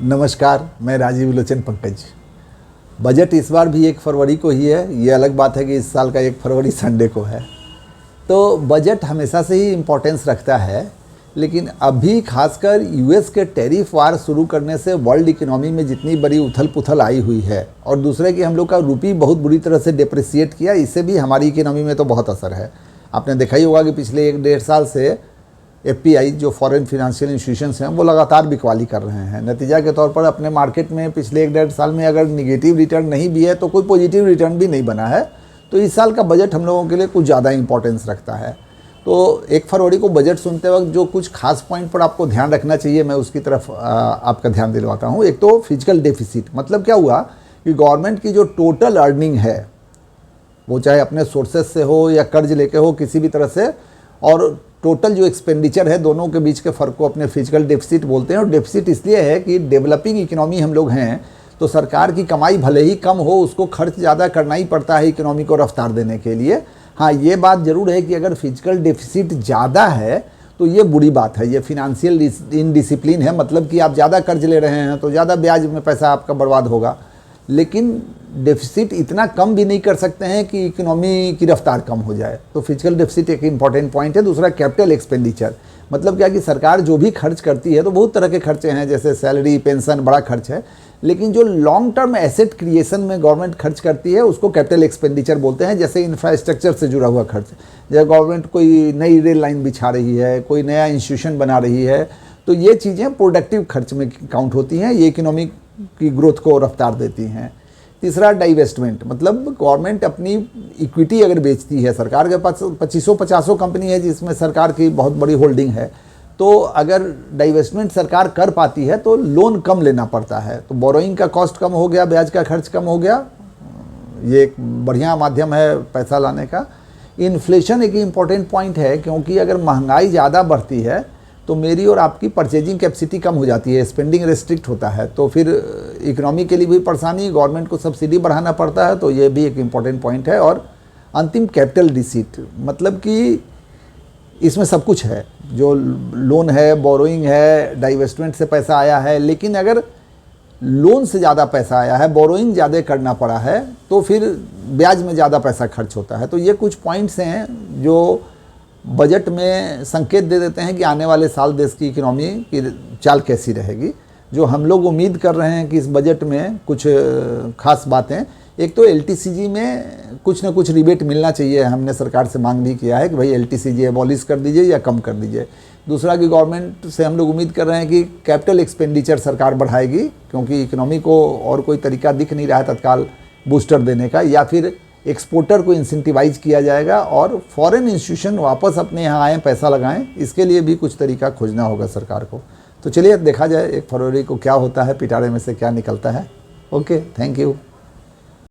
नमस्कार, मैं राजीव लोचन पंकज। बजट इस बार भी 1 फरवरी को ही है। ये अलग बात है कि इस साल का 1 फरवरी संडे को है। तो बजट हमेशा से ही इम्पोर्टेंस रखता है, लेकिन अभी खासकर यूएस के टैरिफ वार शुरू करने से वर्ल्ड इकोनॉमी में जितनी बड़ी उथल पुथल आई हुई है, और दूसरे कि हम लोग का रूपी बहुत बुरी तरह से डिप्रिसिएट किया, इससे भी हमारी इकोनॉमी में तो बहुत असर है। आपने देखा ही होगा कि पिछले 1-1.5 साल से एफपीआई जो फॉरेन फाइनेंशियल इंस्टीट्यूशंस हैं वो लगातार बिकवाली कर रहे हैं। नतीजा के तौर पर अपने मार्केट में पिछले 1-1.5 साल में अगर निगेटिव रिटर्न नहीं भी है तो कोई पॉजिटिव रिटर्न भी नहीं बना है। तो इस साल का बजट हम लोगों के लिए कुछ ज़्यादा इंपॉर्टेंस रखता है। तो 1 फरवरी को बजट सुनते वक्त जो कुछ खास पॉइंट पर आपको ध्यान रखना चाहिए, मैं उसकी तरफ आपका ध्यान दिलवाता हूँ। एक तो फिजिकल डेफिसिट, मतलब क्या हुआ कि गवर्नमेंट की जो टोटल अर्निंग है वो चाहे अपने सोर्सेज से हो या कर्ज लेके हो, किसी भी तरह से, और टोटल जो एक्सपेंडिचर है, दोनों के बीच के फ़र्क को अपने फिजिकल डेफिसिट बोलते हैं। और डेफिसिट इसलिए है कि डेवलपिंग इकोनॉमी हम लोग हैं, तो सरकार की कमाई भले ही कम हो, उसको खर्च ज़्यादा करना ही पड़ता है इकोनॉमी को रफ्तार देने के लिए। हाँ, ये बात ज़रूर है कि अगर फिजिकल डेफिसिट ज़्यादा है तो ये बुरी बात है, ये फिनेंशियल इनडिसिप्लिन है। मतलब कि आप ज़्यादा कर्ज ले रहे हैं तो ज़्यादा ब्याज में पैसा आपका बर्बाद होगा, लेकिन डेफिसिट इतना कम भी नहीं कर सकते हैं कि इकोनॉमी की रफ्तार कम हो जाए। तो फिजिकल डेफिसिट एक इम्पॉर्टेंट पॉइंट है। दूसरा, कैपिटल एक्सपेंडिचर, मतलब क्या कि सरकार जो भी खर्च करती है, तो बहुत तरह के खर्चे हैं, जैसे सैलरी, पेंशन, बड़ा खर्च है, लेकिन जो लॉन्ग टर्म एसेट क्रिएशन में गवर्नमेंट खर्च करती है उसको कैपिटल एक्सपेंडिचर बोलते हैं। जैसे इंफ्रास्ट्रक्चर से जुड़ा हुआ खर्च, जैसे गवर्नमेंट कोई नई रेल लाइन बिछा रही है, कोई नया इंस्टीट्यूशन बना रही है, तो ये चीज़ें प्रोडक्टिव खर्च में काउंट होती हैं, ये इकोनॉमी की ग्रोथ को रफ्तार देती हैं। तीसरा, डाइवेस्टमेंट, मतलब गवर्नमेंट अपनी इक्विटी अगर बेचती है, सरकार के पास 2500-50 कंपनी है जिसमें सरकार की बहुत बड़ी होल्डिंग है, तो अगर डाइवेस्टमेंट सरकार कर पाती है तो लोन कम लेना पड़ता है, तो बोरोइंग का कॉस्ट कम हो गया, ब्याज का खर्च कम हो गया। ये एक बढ़िया माध्यम है पैसा लाने का। इन्फ्लेशन एक इम्पॉर्टेंट पॉइंट है, क्योंकि अगर महंगाई ज़्यादा बढ़ती है तो मेरी और आपकी परचेजिंग कैपेसिटी कम हो जाती है, स्पेंडिंग रेस्ट्रिक्ट होता है, तो फिर इकोनॉमी के लिए भी परेशानी, गवर्नमेंट को सब्सिडी बढ़ाना पड़ता है, तो ये भी एक इम्पॉर्टेंट पॉइंट है। और अंतिम, कैपिटल रिसीट, मतलब कि इसमें सब कुछ है, जो लोन है, बोरोइंग है, डाइवेस्टमेंट से पैसा आया है, लेकिन अगर लोन से ज़्यादा पैसा आया है, बोरोइंग ज़्यादा करना पड़ा है, तो फिर ब्याज में ज़्यादा पैसा खर्च होता है। तो ये कुछ पॉइंट्स हैं जो बजट में संकेत दे देते हैं कि आने वाले साल देश की इकोनॉमी की चाल कैसी रहेगी। जो हम लोग उम्मीद कर रहे हैं कि इस बजट में कुछ खास बातें, एक तो एलटीसीजी में कुछ ना कुछ रिबेट मिलना चाहिए। हमने सरकार से मांग भी किया है कि भाई एलटीसीजी एबॉलिश कर दीजिए या कम कर दीजिए। दूसरा कि गवर्नमेंट से हम लोग उम्मीद कर रहे हैं कि कैपिटल एक्सपेंडिचर सरकार बढ़ाएगी, क्योंकि इकोनॉमी को और कोई तरीका दिख नहीं रहा है तत्काल बूस्टर देने का, या फिर एक्सपोर्टर को इंसेंटिवाइज किया जाएगा और फॉरेन इंस्टीट्यूशन वापस अपने यहाँ आएँ, पैसा लगाएं। इसके लिए भी कुछ तरीका खोजना होगा सरकार को। तो चलिए देखा जाए 1 फरवरी को क्या होता है, पिटारे में से क्या निकलता है। Okay, thank you.